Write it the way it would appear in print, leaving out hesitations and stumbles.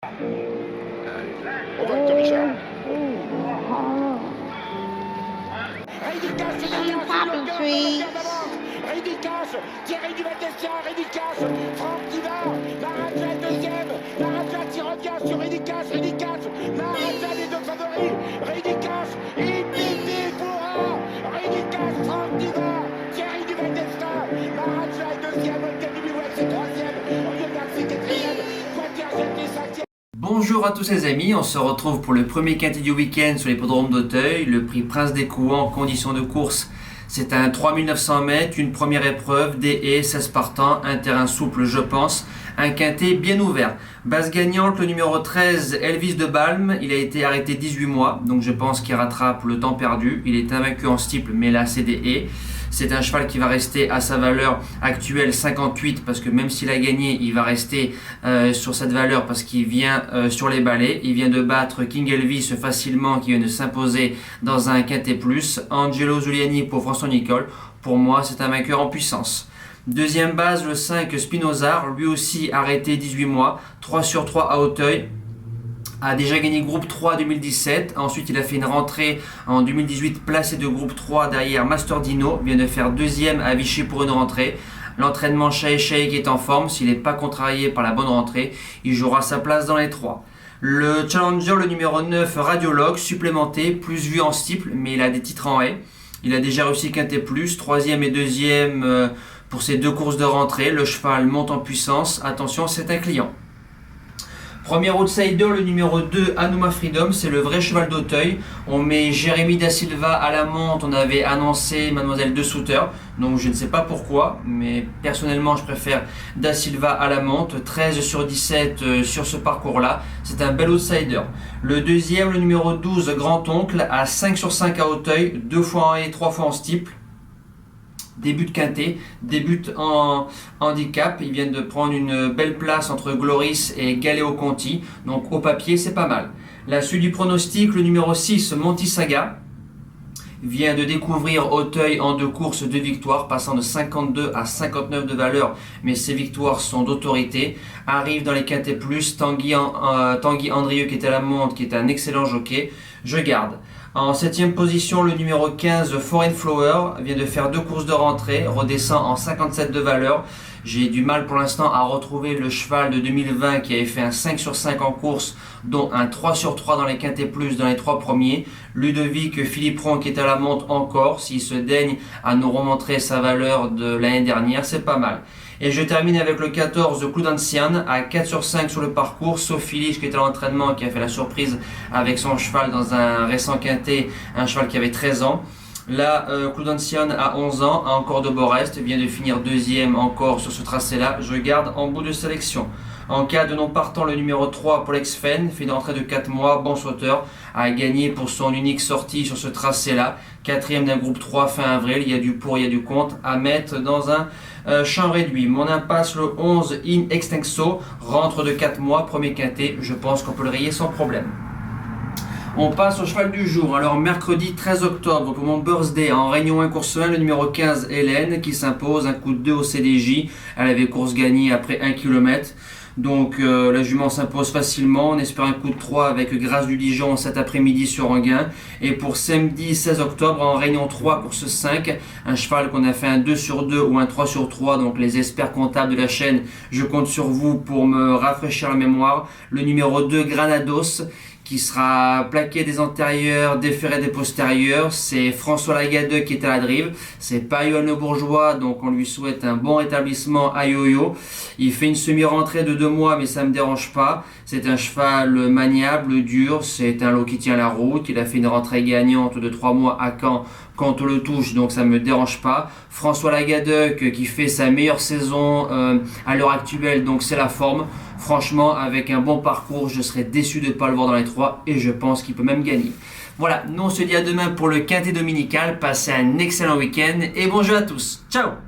On vote de Richard. Popping trees. Rédicas, Thierry Duval-Destia, Rédicas, Franck Diva, Maraja est deuxième, Maraja qui revient sur Rédicas, Maraja les deux favoris, Rédicas, Ipipi pourra, Rédicas, Franck Diva, Thierry Duval-Destia, Maraja est deuxième, Olteni Biwet c'est troisième, Oyonnax c'est quatrième, Quatergem est cinquième. Bonjour à tous les amis, on se retrouve pour le premier quintet du week-end sur l'hippodrome d'Auteuil, le prix Prince des Couans en condition de course. C'est un 3900 mètres, une première épreuve, des haies, 16 partants, un terrain souple je pense, un quintet bien ouvert. Base gagnante, le numéro 13, Elvis de Balme, il a été arrêté 18 mois, donc je pense qu'il rattrape le temps perdu. Il est invaincu en steeple, mais là c'est des haies. C'est un cheval qui va rester à sa valeur actuelle 58 parce que même s'il a gagné, il va rester sur cette valeur parce qu'il vient sur les balais. Il vient de battre King Elvis facilement qui vient de s'imposer dans un quintet plus. Angelo Zuliani pour François Nicole. Pour moi, c'est un vainqueur en puissance. Deuxième base, le 5 Spinozar, lui aussi arrêté 18 mois, 3 sur 3 à Auteuil. A déjà gagné groupe 3 2017, ensuite il a fait une rentrée en 2018 placé de groupe 3 derrière Master Dino, vient de faire deuxième à Vichy pour une rentrée. L'entraînement Shai qui est en forme, s'il n'est pas contrarié par la bonne rentrée, il jouera sa place dans les 3. Le challenger, le numéro 9 Radiologue, supplémenté, plus vu en steeple, mais il a des titres en haie. Il a déjà réussi quintet plus, troisième et deuxième pour ses deux courses de rentrée. Le cheval monte en puissance, attention c'est un client. Premier outsider, le numéro 2, Anouma Freedom, c'est le vrai cheval d'Auteuil. On met Jérémy Da Silva à la monte, on avait annoncé Mademoiselle de Souter, donc je ne sais pas pourquoi, mais personnellement je préfère Da Silva à la monte, 13 sur 17 sur ce parcours-là, c'est un bel outsider. Le deuxième, le numéro 12, Grand-Oncle, à 5 sur 5 à Auteuil, 2 fois en haie, 3 fois en steeple. Début de quintet, débute en handicap, ils viennent de prendre une belle place entre Gloris et Galéo Conti, donc au papier c'est pas mal. La suite du pronostic, le numéro 6 Monty Saga vient de découvrir Auteuil en 2 courses, 2 victoires, passant de 52 à 59 de valeur, mais ces victoires sont d'autorité. Arrive dans les quintets plus, Tanguy Andrieux qui est à la monte, qui est un excellent jockey, je garde. En 7ème position, le numéro 15, Foreign Flower, vient de faire 2 courses de rentrée, redescend en 57 de valeur. J'ai du mal pour l'instant à retrouver le cheval de 2020 qui avait fait un 5 sur 5 en course, dont un 3 sur 3 dans les quintets plus dans les 3 premiers. Ludovic Philippron qui est à la monte encore, s'il se daigne à nous remontrer sa valeur de l'année dernière, c'est pas mal. Et je termine avec le 14 Clou d'Ancienne à 4 sur 5 sur le parcours. Sophie Lich qui est à l'entraînement, qui a fait la surprise avec son cheval dans un récent quintet, un cheval qui avait 13 ans. Là, Clou d'Ancienne à 11 ans, a encore de beaux restes, vient de finir deuxième encore sur ce tracé-là. Je garde en bout de sélection. En cas de non partant, le numéro 3, Polex Fen, fait une rentrée de 4 mois, bon sauteur, a gagné pour son unique sortie sur ce tracé-là. 4e d'un groupe 3 fin avril, il y a du pour, il y a du contre à mettre dans un champ réduit. Mon impasse, le 11, In Extenso, rentre de 4 mois, premier quintet, je pense qu'on peut le rayer sans problème. On passe au cheval du jour. Alors mercredi 13 octobre pour mon birthday en Réunion 1 course 1, le numéro 15 Hélène qui s'impose, un coup de 2 au CDJ. Elle avait course gagnée après 1 km. Donc la jument s'impose facilement. On espère un coup de 3 avec Grâce du Dijon cet après-midi sur Anguin. Et pour samedi 16 octobre en Réunion 3 course 5, un cheval qu'on a fait un 2 sur 2 ou un 3 sur 3. Donc les experts comptables de la chaîne, je compte sur vous pour me rafraîchir la mémoire. Le numéro 2 Granados qui sera plaqué des antérieurs, déféré des postérieurs. C'est François Lagadeux qui est à la drive. C'est pas Yoann Le Bourgeois, donc on lui souhaite un bon rétablissement à Yo-Yo. Il fait une semi-rentrée de 2 mois, mais ça me dérange pas. C'est un cheval maniable, dur. C'est un lot qui tient la route. Il a fait une rentrée gagnante de 3 mois à Caen quand on le touche, donc ça me dérange pas. François Lagadeuc qui fait sa meilleure saison à l'heure actuelle, donc c'est la forme. Franchement, avec un bon parcours, je serais déçu de ne pas le voir dans les 3 et je pense qu'il peut même gagner. Voilà, nous on se dit à demain pour le quintet dominical. Passez un excellent week-end et bonjour à tous. Ciao!